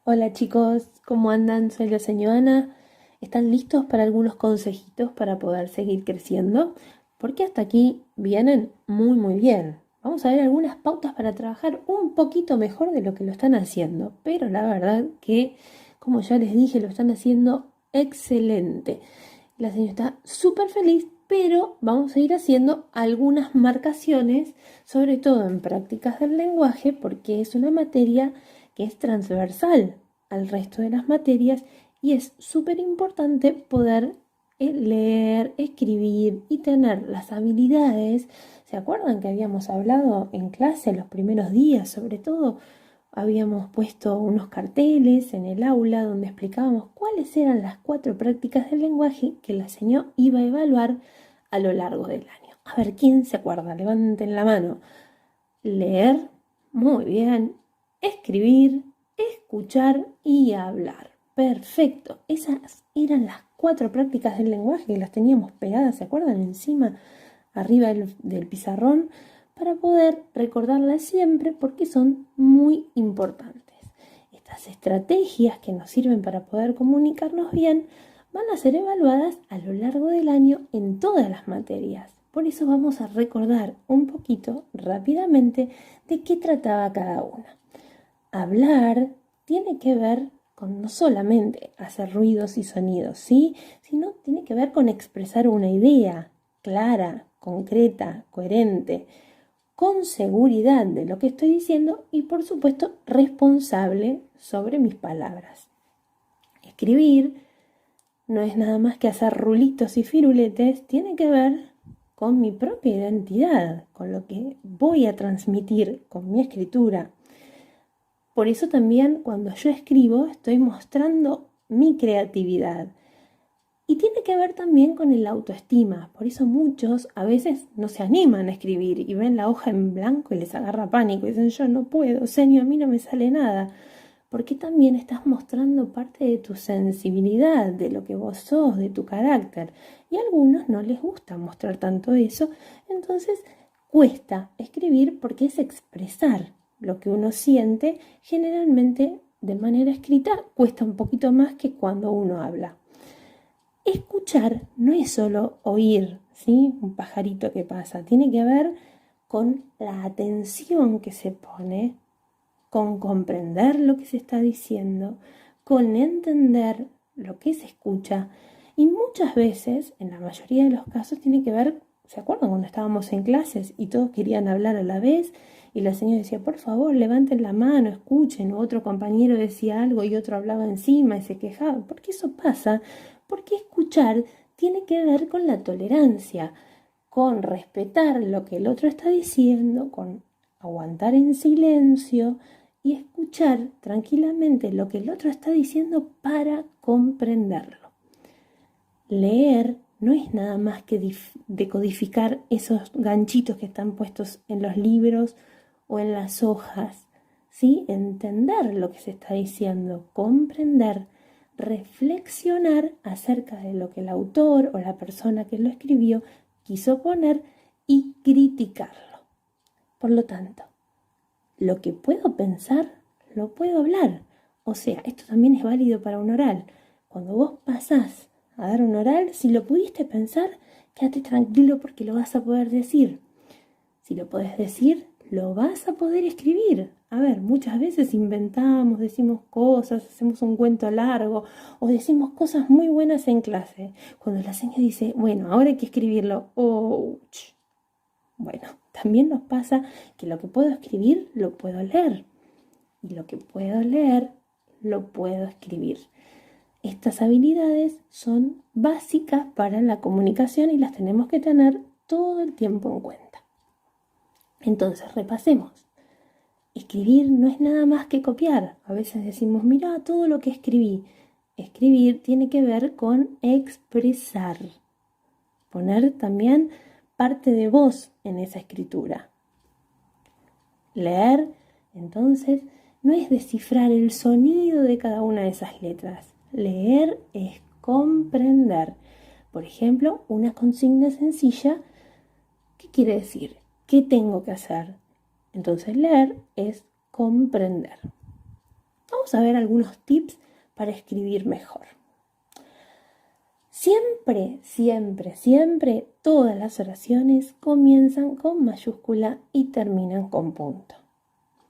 Hola chicos, ¿cómo andan? Soy la señora Ana. ¿Están listos para algunos consejitos para poder seguir creciendo? Porque hasta aquí vienen muy bien. Vamos a ver algunas pautas para trabajar un poquito mejor de lo que lo están haciendo. Pero la verdad que, como ya les dije, lo están haciendo excelente. La señora está súper feliz, pero vamos a ir haciendo algunas marcaciones, sobre todo en prácticas del lenguaje, porque es una materia que es transversal al resto de las materias y es súper importante poder leer, escribir y tener las habilidades. ¿Se acuerdan que habíamos hablado en clase los primeros días? Sobre todo habíamos puesto unos carteles en el aula donde explicábamos cuáles eran las 4 prácticas del lenguaje que la señora iba a evaluar a lo largo del año. A ver, ¿quién se acuerda? Levanten la mano. Leer, muy bien. Escribir, escuchar y hablar. Perfecto. Esas eran las 4 prácticas del lenguaje que las teníamos pegadas, ¿se acuerdan? Encima, arriba del pizarrón, para poder recordarlas siempre porque son muy importantes. Estas estrategias que nos sirven para poder comunicarnos bien van a ser evaluadas a lo largo del año en todas las materias. Por eso vamos a recordar un poquito rápidamente de qué trataba cada una. Hablar tiene que ver con no solamente hacer ruidos y sonidos, ¿sí? Sino tiene que ver con expresar una idea clara, concreta, coherente, con seguridad de lo que estoy diciendo y por supuesto responsable sobre mis palabras. Escribir no es nada más que hacer rulitos y firuletes, tiene que ver con mi propia identidad, con lo que voy a transmitir con mi escritura. Por eso también cuando yo escribo estoy mostrando mi creatividad. Y tiene que ver también con el autoestima. Por eso muchos a veces no se animan a escribir y ven la hoja en blanco y les agarra pánico. Y dicen, yo no puedo, señor, a mí no me sale nada. Porque también estás mostrando parte de tu sensibilidad, de lo que vos sos, de tu carácter. Y a algunos no les gusta mostrar tanto eso. Entonces cuesta escribir porque es expresar lo que uno siente. Generalmente de manera escrita cuesta un poquito más que cuando uno habla. Escuchar no es solo oír, ¿sí? Un pajarito que pasa, tiene que ver con la atención que se pone, con comprender lo que se está diciendo, con entender lo que se escucha y muchas veces, en la mayoría de los casos, tiene que ver, ¿se acuerdan cuando estábamos en clases y todos querían hablar a la vez? Y la señora decía, por favor, levanten la mano, escuchen, o otro compañero decía algo y otro hablaba encima y se quejaba. ¿Por qué eso pasa? Porque escuchar tiene que ver con la tolerancia, con respetar lo que el otro está diciendo, con aguantar en silencio y escuchar tranquilamente lo que el otro está diciendo para comprenderlo. Leer no es nada más que decodificar esos ganchitos que están puestos en los libros o en las hojas, ¿sí? Entender lo que se está diciendo, comprender, reflexionar acerca de lo que el autor o la persona que lo escribió quiso poner y criticarlo. Por lo tanto, lo que puedo pensar, lo puedo hablar. O sea, esto también es válido para un oral. Cuando vos pasás a dar un oral, si lo pudiste pensar, quédate tranquilo porque lo vas a poder decir. Si lo podés decir, lo vas a poder escribir. A ver, muchas veces inventamos, decimos cosas, hacemos un cuento largo o decimos cosas muy buenas en clase. Cuando la señora dice, bueno, ahora hay que escribirlo. ¡Ouch! Bueno, también nos pasa que lo que puedo escribir, lo puedo leer. Y lo que puedo leer, lo puedo escribir. Estas habilidades son básicas para la comunicación y las tenemos que tener todo el tiempo en cuenta. Entonces, repasemos. Escribir no es nada más que copiar. A veces decimos, mira todo lo que escribí. Escribir tiene que ver con expresar. Poner también parte de vos en esa escritura. Leer, entonces, no es descifrar el sonido de cada una de esas letras. Leer es comprender. Por ejemplo, una consigna sencilla, ¿qué quiere decir? ¿Qué tengo que hacer? Entonces, leer es comprender. Vamos Vamos a ver algunos tips para escribir mejor. Siempre, siempre, siempre, todas las oraciones comienzan con mayúscula y terminan con punto.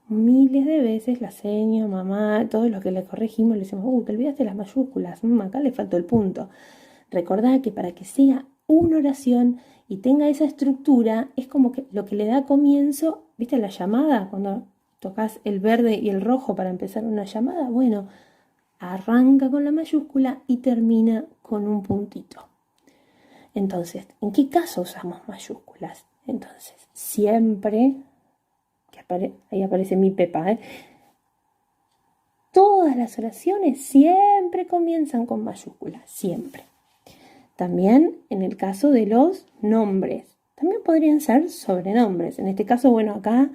Miles de veces la seño, mamá, todos los que le corregimos le decimos, te olvidaste las mayúsculas, acá le faltó el punto. Recordá que para que sea una oración y tenga esa estructura, es como que lo que le da comienzo, ¿viste la llamada? Cuando tocas el verde y el rojo para empezar una llamada, bueno, arranca con la mayúscula y termina con un puntito. Entonces, ¿en qué caso usamos mayúsculas? Entonces, siempre, ahí aparece mi Pepa, todas las oraciones siempre comienzan con mayúsculas, siempre. También en el caso de los nombres, también podrían ser sobrenombres. En este caso, bueno, acá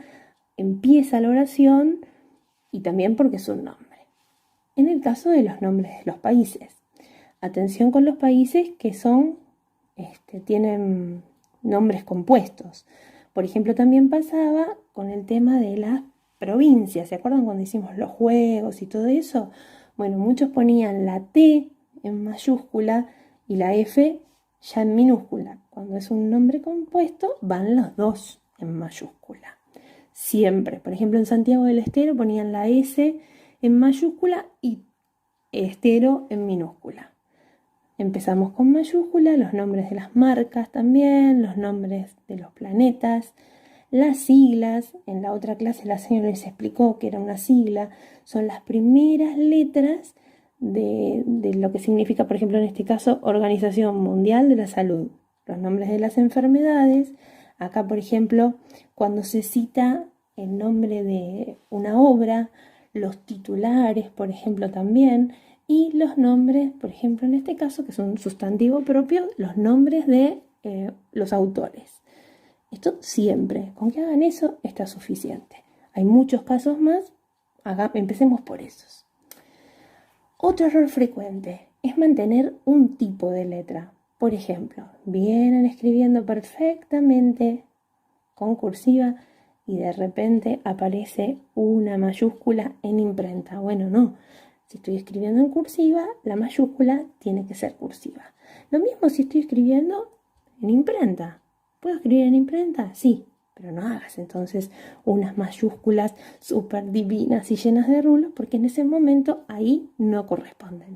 empieza la oración y también porque es un nombre. En el caso de los nombres de los países, atención con los países que tienen nombres compuestos. Por ejemplo, también pasaba con el tema de las provincias. ¿Se acuerdan cuando hicimos los juegos y todo eso? Bueno, muchos ponían la T en mayúscula y la F ya en minúscula. Cuando es un nombre compuesto, van los dos en mayúscula. Siempre. Por ejemplo, en Santiago del Estero ponían la S en mayúscula y Estero en minúscula. Empezamos con mayúscula, los nombres de las marcas también, los nombres de los planetas, las siglas. En la otra clase la señora les explicó que era una sigla. Son las primeras letras de lo que significa, por ejemplo, en este caso, Organización Mundial de la Salud. Los nombres de las enfermedades. Acá, por ejemplo, cuando se cita el nombre de una obra, los titulares, por ejemplo, también, y los nombres, por ejemplo, en este caso, que son un sustantivo propio, los nombres de los autores. Esto siempre, con que hagan eso está suficiente. Hay muchos casos más, empecemos por esos. Otro error frecuente es mantener un tipo de letra. Por ejemplo, vienen escribiendo perfectamente con cursiva y de repente aparece una mayúscula en imprenta. Bueno, no. Si estoy escribiendo en cursiva, la mayúscula tiene que ser cursiva. Lo mismo si estoy escribiendo en imprenta. ¿Puedo escribir en imprenta? Sí, pero no hagas entonces unas mayúsculas súper divinas y llenas de rulos porque en ese momento ahí no corresponden.